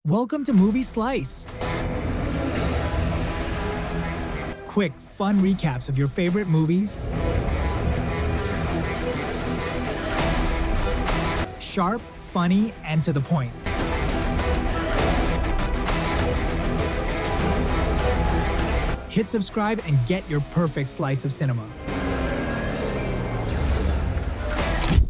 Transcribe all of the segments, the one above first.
Welcome to Movie Slice. Quick, fun recaps of your favorite movies. Sharp, funny, and to the point. Hit subscribe and get your perfect slice of cinema.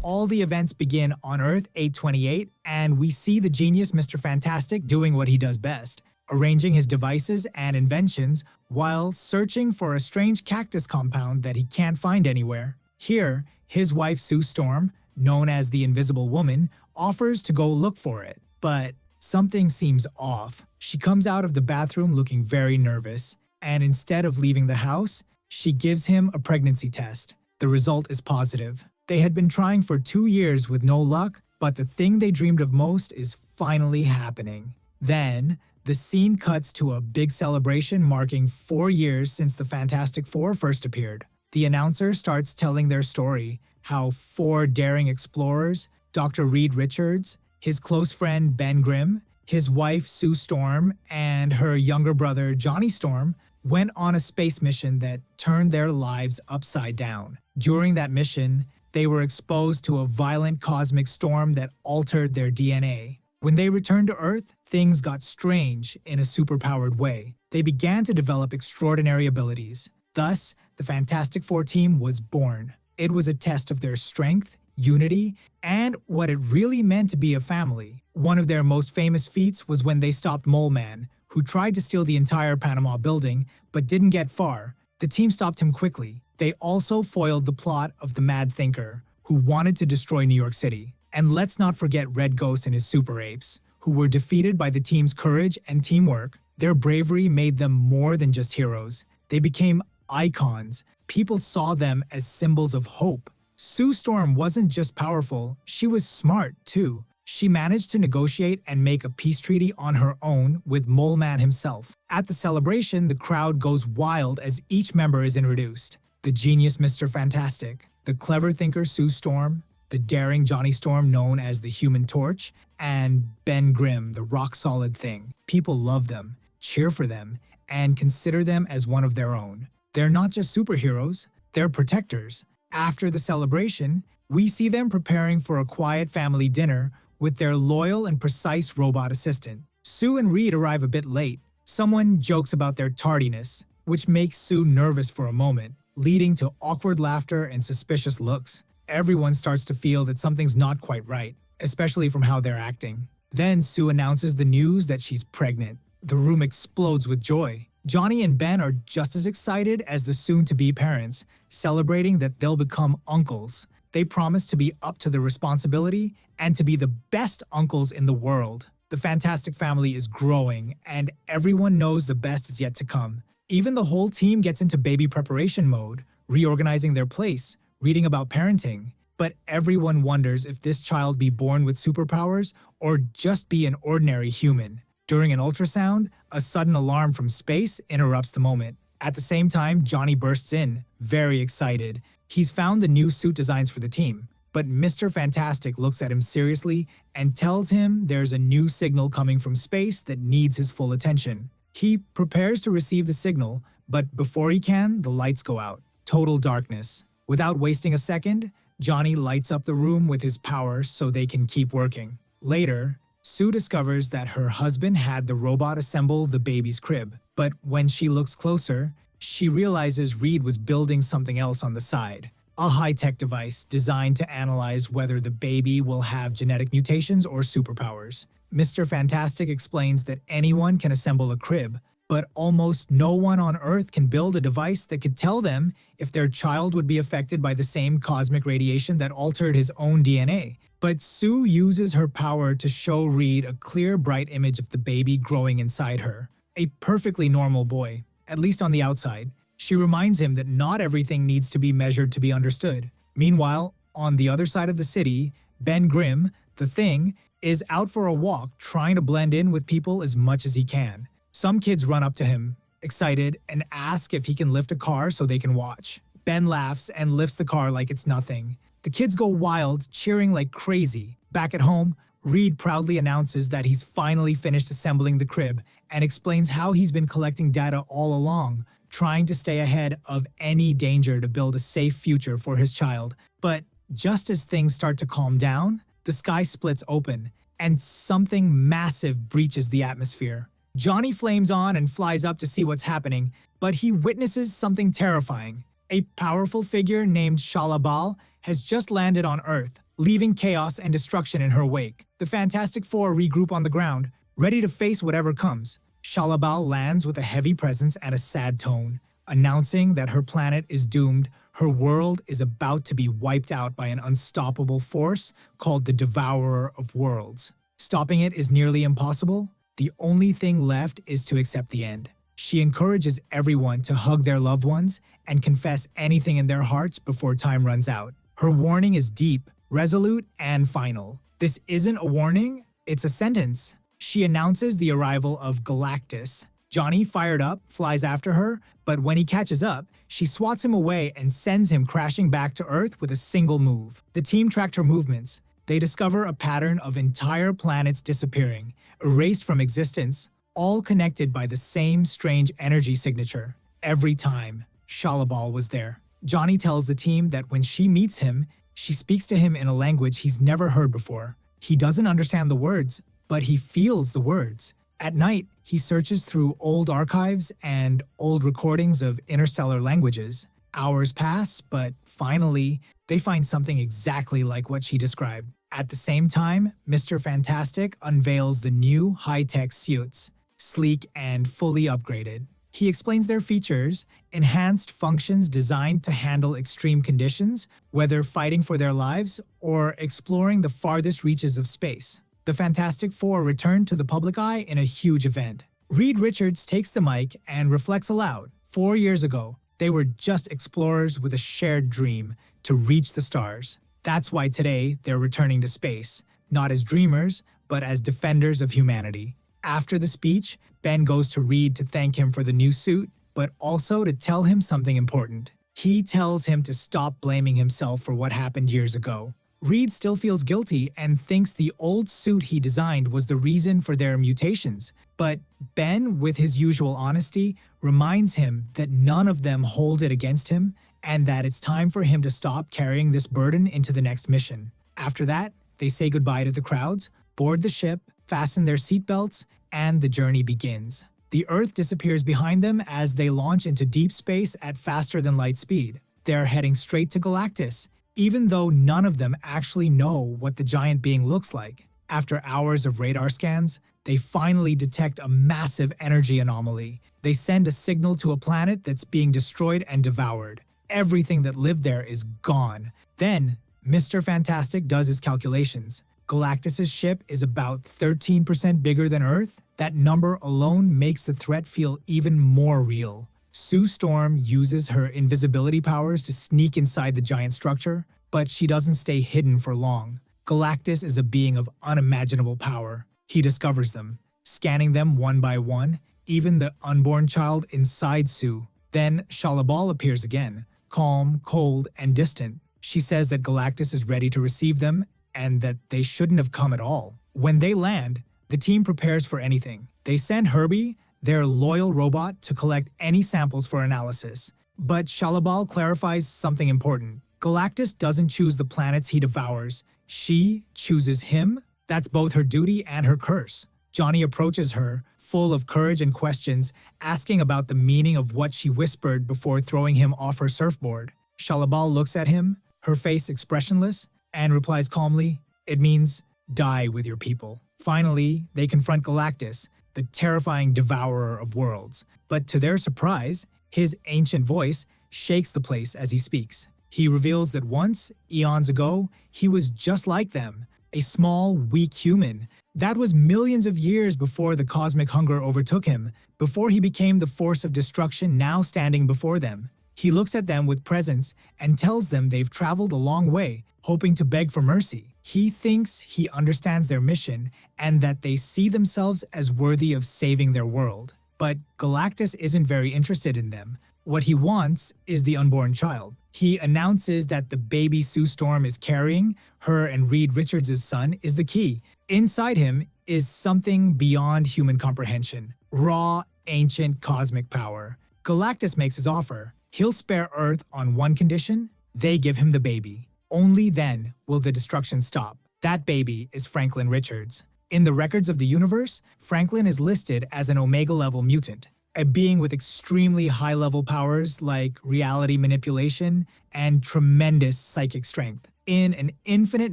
All the events begin on Earth 828, and we see the genius Mr. Fantastic doing what he does best, arranging his devices and inventions while searching for a strange cactus compound that he can't find anywhere. Here, his wife Sue Storm, known as the Invisible Woman, offers to go look for it. But something seems off. She comes out of the bathroom looking very nervous, and instead of leaving the house, she gives him a pregnancy test. The result is positive. They had been trying for 2 years with no luck, but the thing they dreamed of most is finally happening. Then, the scene cuts to a big celebration marking 4 years since the Fantastic Four first appeared. The announcer starts telling their story, how 4 daring explorers, Dr. Reed Richards, his close friend Ben Grimm, his wife Sue Storm, and her younger brother Johnny Storm, went on a space mission that turned their lives upside down. During that mission, they were exposed to a violent cosmic storm that altered their DNA. When they returned to Earth, things got strange in a superpowered way. They began to develop extraordinary abilities. Thus, the Fantastic Four team was born. It was a test of their strength, unity, and what it really meant to be a family. One of their most famous feats was when they stopped Mole Man, who tried to steal the entire Panama building but didn't get far. The team stopped him quickly. They also foiled the plot of the Mad Thinker, who wanted to destroy New York City. And let's not forget Red Ghost and his Super Apes, who were defeated by the team's courage and teamwork. Their bravery made them more than just heroes. They became icons. People saw them as symbols of hope. Sue Storm wasn't just powerful, she was smart too. She managed to negotiate and make a peace treaty on her own with Mole Man himself. At the celebration, the crowd goes wild as each member is introduced. The genius Mr. Fantastic, the clever thinker Sue Storm, the daring Johnny Storm known as the Human Torch, and Ben Grimm, the rock-solid thing. People love them, cheer for them, and consider them as one of their own. They're not just superheroes, they're protectors. After the celebration, we see them preparing for a quiet family dinner with their loyal and precise robot assistant. Sue and Reed arrive a bit late. Someone jokes about their tardiness, which makes Sue nervous for a moment, leading to awkward laughter and suspicious looks. Everyone starts to feel that something's not quite right, especially from how they're acting. Then Sue announces the news that she's pregnant. The room explodes with joy. Johnny and Ben are just as excited as the soon-to-be parents, celebrating that they'll become uncles. They promise to be up to the responsibility and to be the best uncles in the world. The Fantastic family is growing, and everyone knows the best is yet to come. Even the whole team gets into baby preparation mode, reorganizing their place, reading about parenting. But everyone wonders if this child be born with superpowers or just be an ordinary human. During an ultrasound, a sudden alarm from space interrupts the moment. At the same time, Johnny bursts in, very excited. He's found the new suit designs for the team. But Mr. Fantastic looks at him seriously and tells him there's a new signal coming from space that needs his full attention. He prepares to receive the signal, but before he can, the lights go out. Total darkness. Without wasting a second, Johnny lights up the room with his power so they can keep working. Later, Sue discovers that her husband had the robot assemble the baby's crib. But when she looks closer, she realizes Reed was building something else on the side. A high-tech device designed to analyze whether the baby will have genetic mutations or superpowers. Mr. Fantastic explains that anyone can assemble a crib, but almost no one on Earth can build a device that could tell them if their child would be affected by the same cosmic radiation that altered his own DNA. But Sue uses her power to show Reed a clear, bright image of the baby growing inside her. A perfectly normal boy, at least on the outside. She reminds him that not everything needs to be measured to be understood. Meanwhile, on the other side of the city, Ben Grimm, the Thing, is out for a walk trying to blend in with people as much as he can. Some kids run up to him, excited, and ask if he can lift a car so they can watch. Ben laughs and lifts the car like it's nothing. The kids go wild, cheering like crazy. Back at home, Reed proudly announces that he's finally finished assembling the crib and explains how he's been collecting data all along, trying to stay ahead of any danger to build a safe future for his child. But just as things start to calm down, the sky splits open, and something massive breaches the atmosphere. Johnny flames on and flies up to see what's happening, but he witnesses something terrifying. A powerful figure named Shalabal has just landed on Earth, leaving chaos and destruction in her wake. The Fantastic Four regroup on the ground, ready to face whatever comes. Shalabal lands with a heavy presence and a sad tone, announcing that her planet is doomed. Her world is about to be wiped out by an unstoppable force called the Devourer of Worlds. Stopping it is nearly impossible. The only thing left is to accept the end. She encourages everyone to hug their loved ones and confess anything in their hearts before time runs out. Her warning is deep, resolute, and final. This isn't a warning, it's a sentence. She announces the arrival of Galactus. Johnny, fired up, flies after her, but when he catches up, she swats him away and sends him crashing back to Earth with a single move. The team tracked her movements. They discover a pattern of entire planets disappearing, erased from existence, all connected by the same strange energy signature. Every time, Shalabal was there. Johnny tells the team that when she meets him, she speaks to him in a language he's never heard before. He doesn't understand the words, but he feels the words. At night, he searches through old archives and old recordings of interstellar languages. Hours pass, but finally, they find something exactly like what she described. At the same time, Mr. Fantastic unveils the new high-tech suits, sleek and fully upgraded. He explains their features, enhanced functions designed to handle extreme conditions, whether fighting for their lives or exploring the farthest reaches of space. The Fantastic Four return to the public eye in a huge event. Reed Richards takes the mic and reflects aloud. 4 years ago, they were just explorers with a shared dream to reach the stars. That's why today they're returning to space, not as dreamers, but as defenders of humanity. After the speech, Ben goes to Reed to thank him for the new suit, but also to tell him something important. He tells him to stop blaming himself for what happened years ago. Reed still feels guilty and thinks the old suit he designed was the reason for their mutations, but Ben, with his usual honesty, reminds him that none of them hold it against him and that it's time for him to stop carrying this burden into the next mission. After that, they say goodbye to the crowds, board the ship, fasten their seatbelts, and the journey begins. The Earth disappears behind them as they launch into deep space at faster than light speed. They're heading straight to Galactus, even though none of them actually know what the giant being looks like. After hours of radar scans, they finally detect a massive energy anomaly. They send a signal to a planet that's being destroyed and devoured. Everything that lived there is gone. Then, Mr. Fantastic does his calculations. Galactus' ship is about 13% bigger than Earth. That number alone makes the threat feel even more real. Sue Storm uses her invisibility powers to sneak inside the giant structure, but she doesn't stay hidden for long. Galactus is a being of unimaginable power. He discovers them, scanning them one by one, even the unborn child inside Sue. Then Shalabal appears again, calm, cold, and distant. She says that Galactus is ready to receive them and that they shouldn't have come at all. When they land, the team prepares for anything. They send Herbie, their loyal robot, to collect any samples for analysis. But Shalabal clarifies something important. Galactus doesn't choose the planets he devours. She chooses him. That's both her duty and her curse. Johnny approaches her, full of courage and questions, asking about the meaning of what she whispered before throwing him off her surfboard. Shalabal looks at him, her face expressionless, and replies calmly, "It means die with your people." Finally, they confront Galactus, the terrifying devourer of worlds. But to their surprise, his ancient voice shakes the place as he speaks. He reveals that once, eons ago, he was just like them, a small, weak human. That was millions of years before the cosmic hunger overtook him, before he became the force of destruction now standing before them. He looks at them with presence and tells them they've traveled a long way, hoping to beg for mercy. He thinks he understands their mission and that they see themselves as worthy of saving their world. But Galactus isn't very interested in them. What he wants is the unborn child. He announces that the baby Sue Storm is carrying, her and Reed Richards' son, is the key. Inside him is something beyond human comprehension. Raw, ancient cosmic power. Galactus makes his offer. He'll spare Earth on one condition: they give him the baby. Only then will the destruction stop. That baby is Franklin Richards. In the records of the universe, Franklin is listed as an Omega-level mutant, a being with extremely high-level powers like reality manipulation and tremendous psychic strength. In an infinite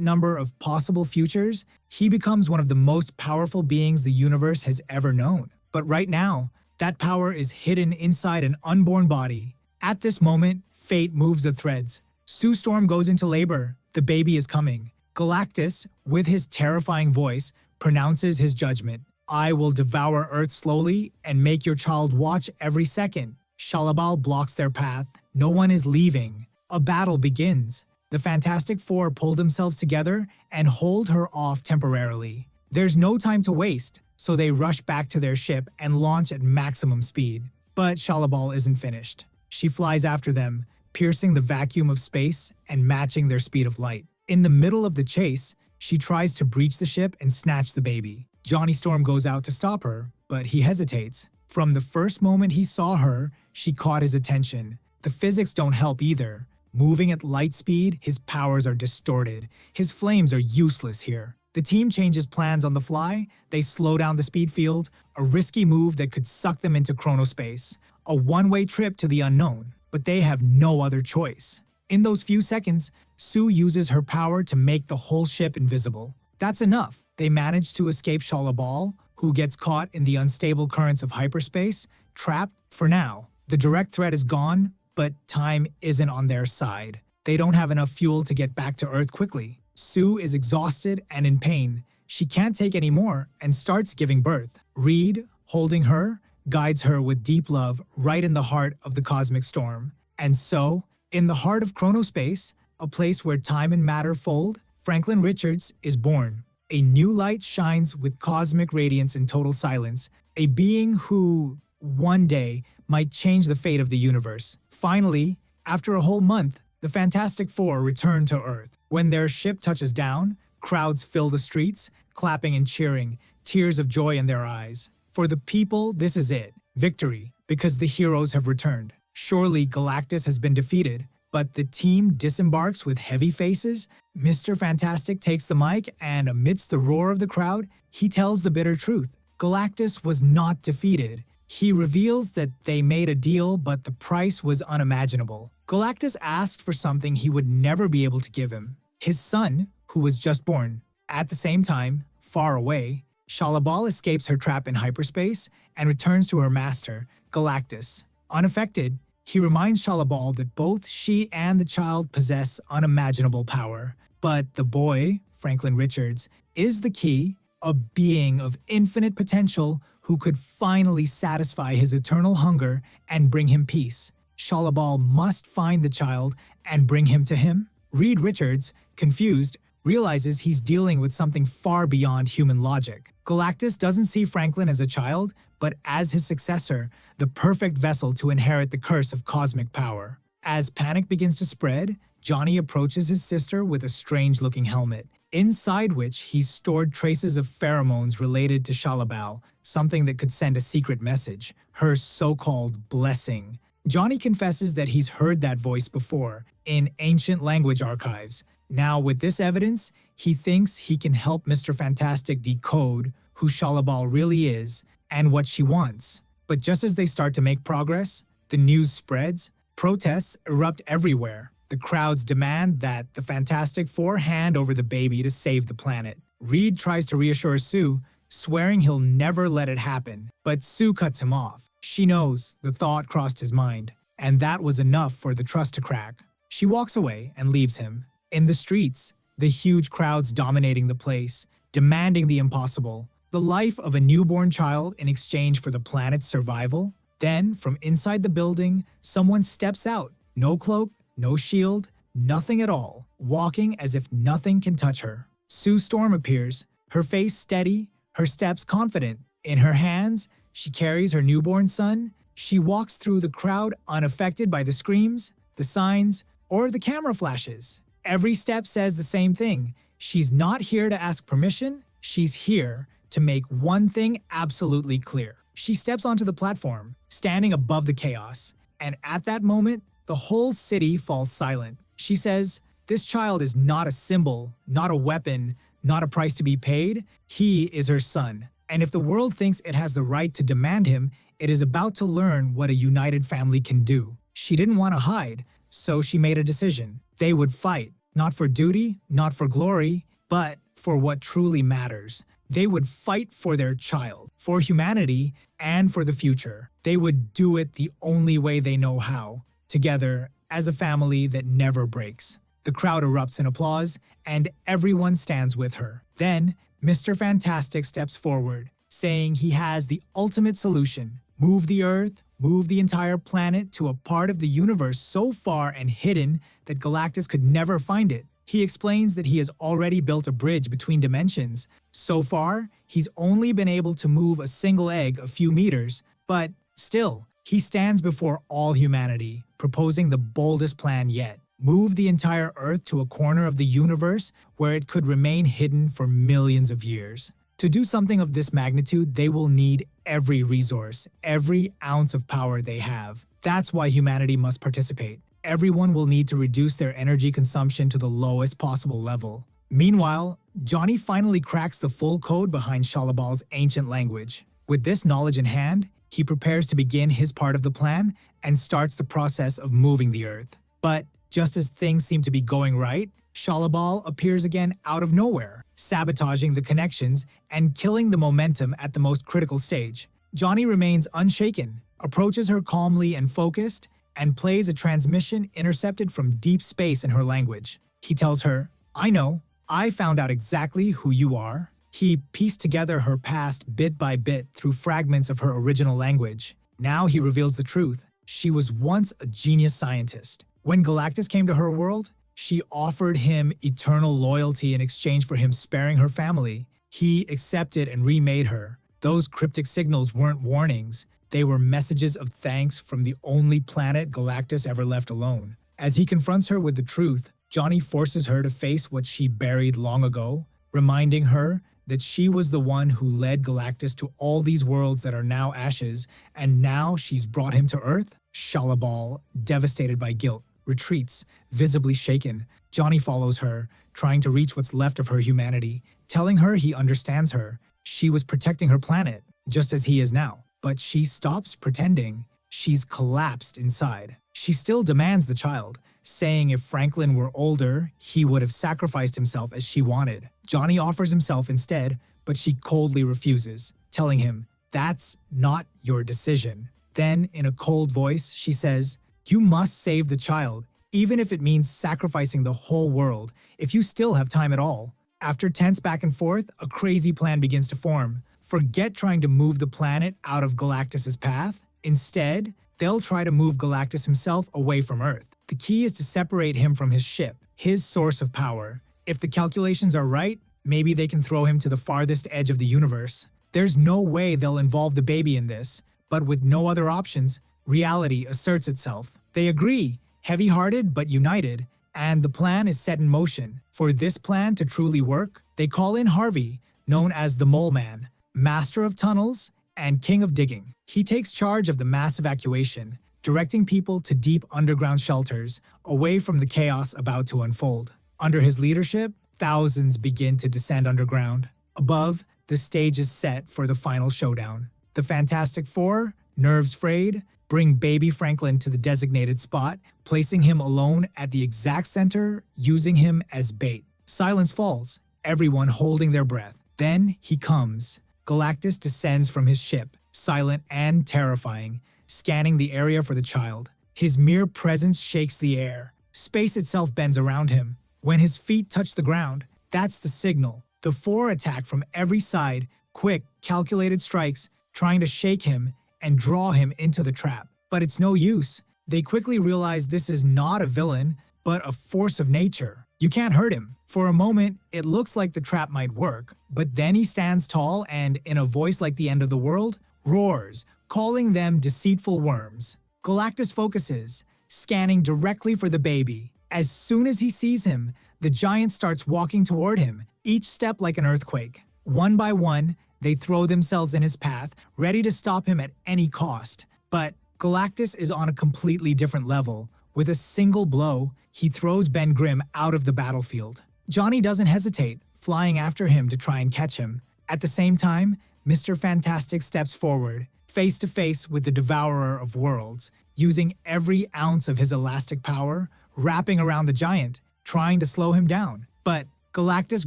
number of possible futures, he becomes one of the most powerful beings the universe has ever known. But right now, that power is hidden inside an unborn body. At this moment, fate moves the threads. Sue Storm goes into labor. The baby is coming. Galactus, with his terrifying voice, pronounces his judgment. I will devour Earth slowly and make your child watch every second. Shalabal blocks their path. No one is leaving. A battle begins. The Fantastic Four pull themselves together and hold her off temporarily. There's no time to waste, so they rush back to their ship and launch at maximum speed. But Shalabal isn't finished. She flies after them, piercing the vacuum of space and matching their speed of light. In the middle of the chase, she tries to breach the ship and snatch the baby. Johnny Storm goes out to stop her, but he hesitates. From the first moment he saw her, she caught his attention. The physics don't help either. Moving at light speed, his powers are distorted. His flames are useless here. The team changes plans on the fly. They slow down the speed field, a risky move that could suck them into chronospace. A one-way trip to the unknown, but they have no other choice. In those few seconds, Sue uses her power to make the whole ship invisible. That's enough. They manage to escape Shalabal, who gets caught in the unstable currents of hyperspace, trapped for now. The direct threat is gone, but time isn't on their side. They don't have enough fuel to get back to Earth quickly. Sue is exhausted and in pain. She can't take any more and starts giving birth. Reed, holding her, guides her with deep love right in the heart of the cosmic storm. And so, in the heart of chronospace, a place where time and matter fold, Franklin Richards is born. A new light shines with cosmic radiance and total silence, a being who, one day, might change the fate of the universe. Finally, after a whole month, the Fantastic Four return to Earth. When their ship touches down, crowds fill the streets, clapping and cheering, tears of joy in their eyes. For the people, this is it. Victory, because the heroes have returned. Surely Galactus has been defeated, but the team disembarks with heavy faces. Mr. Fantastic takes the mic, and amidst the roar of the crowd, he tells the bitter truth. Galactus was not defeated. He reveals that they made a deal, but the price was unimaginable. Galactus asked for something he would never be able to give him. His son, who was just born. At the same time, far away, Shalabal escapes her trap in hyperspace and returns to her master, Galactus. Unaffected, he reminds Shalabal that both she and the child possess unimaginable power. But the boy, Franklin Richards, is the key, a being of infinite potential who could finally satisfy his eternal hunger and bring him peace. Shalabal must find the child and bring him to him. Reed Richards, confused, realizes he's dealing with something far beyond human logic. Galactus doesn't see Franklin as a child, but as his successor, the perfect vessel to inherit the curse of cosmic power. As panic begins to spread, Johnny approaches his sister with a strange-looking helmet, inside which he's stored traces of pheromones related to Shalabal, something that could send a secret message, her so-called blessing. Johnny confesses that he's heard that voice before, in ancient language archives. Now, with this evidence, he thinks he can help Mr. Fantastic decode who Shalabal really is and what she wants. But just as they start to make progress, the news spreads, protests erupt everywhere. The crowds demand that the Fantastic Four hand over the baby to save the planet. Reed tries to reassure Sue, swearing he'll never let it happen, but Sue cuts him off. She knows the thought crossed his mind, and that was enough for the trust to crack. She walks away and leaves him. In the streets, the huge crowds dominating the place, demanding the impossible, the life of a newborn child in exchange for the planet's survival. Then, from inside the building, someone steps out. No cloak, no shield, nothing at all, walking as if nothing can touch her. Sue Storm appears, her face steady, her steps confident. In her hands, she carries her newborn son. She walks through the crowd unaffected by the screams, the signs, or the camera flashes. Every step says the same thing. She's not here to ask permission. She's here to make one thing absolutely clear. She steps onto the platform, standing above the chaos, and at that moment, the whole city falls silent. She says, "This child is not a symbol, not a weapon, not a price to be paid. He is her son. And if the world thinks it has the right to demand him, it is about to learn what a united family can do." She didn't want to hide, so she made a decision. They would fight, not for duty, not for glory, but for what truly matters. They would fight for their child, for humanity, and for the future. They would do it the only way they know how, together as a family that never breaks. The crowd erupts in applause, and everyone stands with her. Then, Mr. Fantastic steps forward, saying he has the ultimate solution. Move the Earth, move the entire planet to a part of the universe so far and hidden that Galactus could never find it. He explains that he has already built a bridge between dimensions. So far, he's only been able to move a single egg a few meters, but still, he stands before all humanity, proposing the boldest plan yet. Move the entire Earth to a corner of the universe where it could remain hidden for millions of years. To do something of this magnitude, they will need every resource, every ounce of power they have. That's why humanity must participate. Everyone will need to reduce their energy consumption to the lowest possible level. Meanwhile, Johnny finally cracks the full code behind Shalabal's ancient language. With this knowledge in hand, he prepares to begin his part of the plan and starts the process of moving the Earth. But just as things seem to be going right, Shalabal appears again out of nowhere, sabotaging the connections and killing the momentum at the most critical stage. Johnny remains unshaken, approaches her calmly and focused, and plays a transmission intercepted from deep space in her language. He tells her, "I know, I found out exactly who you are." He pieced together her past bit by bit through fragments of her original language. Now he reveals the truth. She was once a genius scientist. When Galactus came to her world, she offered him eternal loyalty in exchange for him sparing her family. He accepted and remade her. Those cryptic signals weren't warnings. They were messages of thanks from the only planet Galactus ever left alone. As he confronts her with the truth, Johnny forces her to face what she buried long ago, reminding her that she was the one who led Galactus to all these worlds that are now ashes, and now she's brought him to Earth. Shalabal, devastated by guilt, retreats, visibly shaken. Johnny follows her, trying to reach what's left of her humanity, telling her he understands her. She was protecting her planet, just as he is now. But she stops pretending. She's collapsed inside. She still demands the child, saying if Franklin were older, he would have sacrificed himself as she wanted. Johnny offers himself instead, but she coldly refuses, telling him, "That's not your decision." Then, in a cold voice, she says, "You must save the child, even if it means sacrificing the whole world, if you still have time at all." After tense back and forth, a crazy plan begins to form. Forget trying to move the planet out of Galactus's path. Instead, they'll try to move Galactus himself away from Earth. The key is to separate him from his ship, his source of power. If the calculations are right, maybe they can throw him to the farthest edge of the universe. There's no way they'll involve the baby in this, but with no other options, reality asserts itself. They agree, heavy-hearted but united, and the plan is set in motion. For this plan to truly work, they call in Harvey, known as the Mole Man, Master of Tunnels and King of Digging. He takes charge of the mass evacuation, directing people to deep underground shelters, away from the chaos about to unfold. Under his leadership, thousands begin to descend underground. Above, the stage is set for the final showdown. The Fantastic Four, nerves frayed, bring baby Franklin to the designated spot, placing him alone at the exact center, using him as bait. Silence falls, everyone holding their breath. Then he comes. Galactus descends from his ship, silent and terrifying, scanning the area for the child. His mere presence shakes the air. Space itself bends around him. When his feet touch the ground, that's the signal. The four attack from every side, quick, calculated strikes, trying to shake him and draw him into the trap. But it's no use. They quickly realize this is not a villain, but a force of nature. You can't hurt him. For a moment, it looks like the trap might work, but then he stands tall and, in a voice like the end of the world, roars, calling them deceitful worms. Galactus focuses, scanning directly for the baby. As soon as he sees him, the giant starts walking toward him, each step like an earthquake. One by one, they throw themselves in his path, ready to stop him at any cost. But Galactus is on a completely different level. With a single blow, he throws Ben Grimm out of the battlefield. Johnny doesn't hesitate, flying after him to try and catch him. At the same time, Mr. Fantastic steps forward, face to face with the Devourer of Worlds, using every ounce of his elastic power, wrapping around the giant, trying to slow him down. But Galactus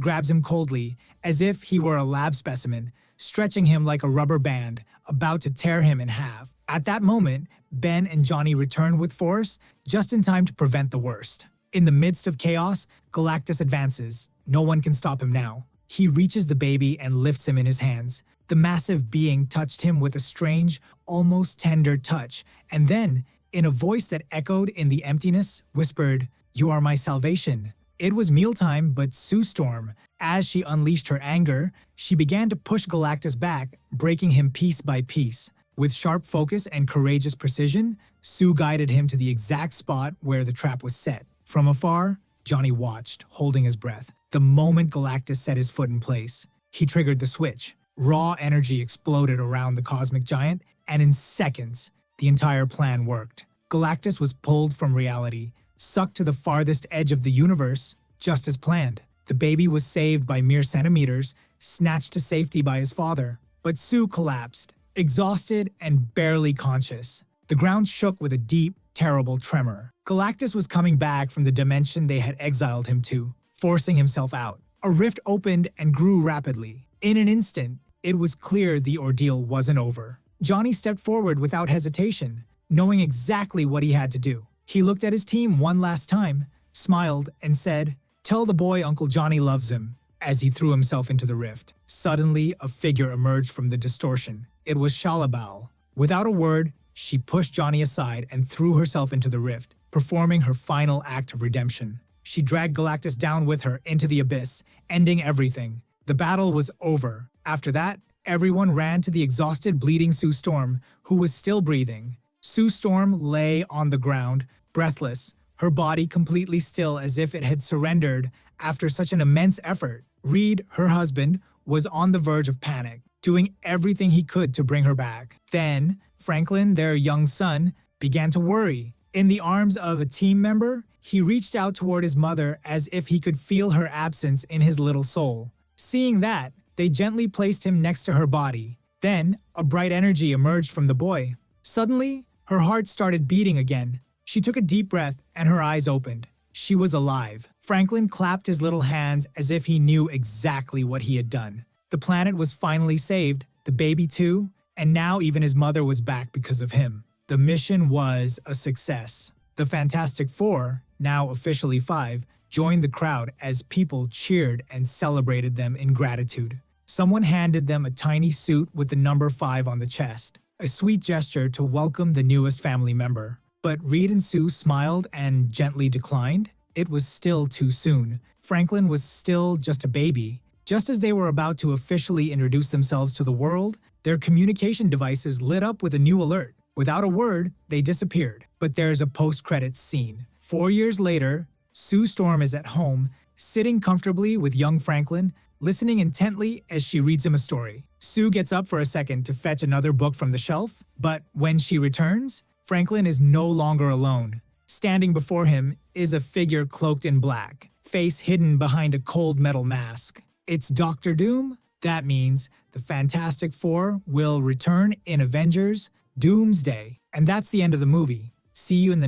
grabs him coldly, as if he were a lab specimen, stretching him like a rubber band, about to tear him in half. At that moment, Ben and Johnny return with force, just in time to prevent the worst. In the midst of chaos, Galactus advances. No one can stop him now. He reaches the baby and lifts him in his hands. The massive being touched him with a strange, almost tender touch, and then, in a voice that echoed in the emptiness, whispered, "You are my salvation." It was mealtime, but Sue Storm, as she unleashed her anger, she began to push Galactus back, breaking him piece by piece. With sharp focus and courageous precision, Sue guided him to the exact spot where the trap was set. From afar, Johnny watched, holding his breath. The moment Galactus set his foot in place, he triggered the switch. Raw energy exploded around the cosmic giant, and in seconds, the entire plan worked. Galactus was pulled from reality, sucked to the farthest edge of the universe, just as planned. The baby was saved by mere centimeters, snatched to safety by his father. But Sue collapsed, exhausted and barely conscious. The ground shook with a deep, terrible tremor. Galactus was coming back from the dimension they had exiled him to, forcing himself out. A rift opened and grew rapidly. In an instant, it was clear the ordeal wasn't over. Johnny stepped forward without hesitation, knowing exactly what he had to do. He looked at his team one last time, smiled, and said, "Tell the boy Uncle Johnny loves him," as he threw himself into the rift. Suddenly, a figure emerged from the distortion. It was Shalabal. Without a word, she pushed Johnny aside and threw herself into the rift, performing her final act of redemption. She dragged Galactus down with her into the abyss, ending everything. The battle was over. After that, everyone ran to the exhausted, bleeding Sue Storm, who was still breathing. Sue Storm lay on the ground, breathless, her body completely still as if it had surrendered after such an immense effort. Reed, her husband, was on the verge of panic, doing everything he could to bring her back. Then, Franklin, their young son, began to worry. In the arms of a team member, he reached out toward his mother as if he could feel her absence in his little soul. Seeing that, they gently placed him next to her body. Then, a bright energy emerged from the boy. Suddenly, her heart started beating again. She took a deep breath and her eyes opened. She was alive. Franklin clapped his little hands as if he knew exactly what he had done. The planet was finally saved, the baby too, and now even his mother was back because of him. The mission was a success. The Fantastic Four, now officially 5, joined the crowd as people cheered and celebrated them in gratitude. Someone handed them a tiny suit with the number 5 on the chest, a sweet gesture to welcome the newest family member. But Reed and Sue smiled and gently declined. It was still too soon. Franklin was still just a baby. Just as they were about to officially introduce themselves to the world, their communication devices lit up with a new alert. Without a word, they disappeared. But there's a post-credits scene. 4 years later, Sue Storm is at home, sitting comfortably with young Franklin, listening intently as she reads him a story. Sue gets up for a second to fetch another book from the shelf, but when she returns, Franklin is no longer alone. Standing before him is a figure cloaked in black, face hidden behind a cold metal mask. It's Dr. Doom? That means the Fantastic Four will return in Avengers Doomsday. And that's the end of the movie. See you in the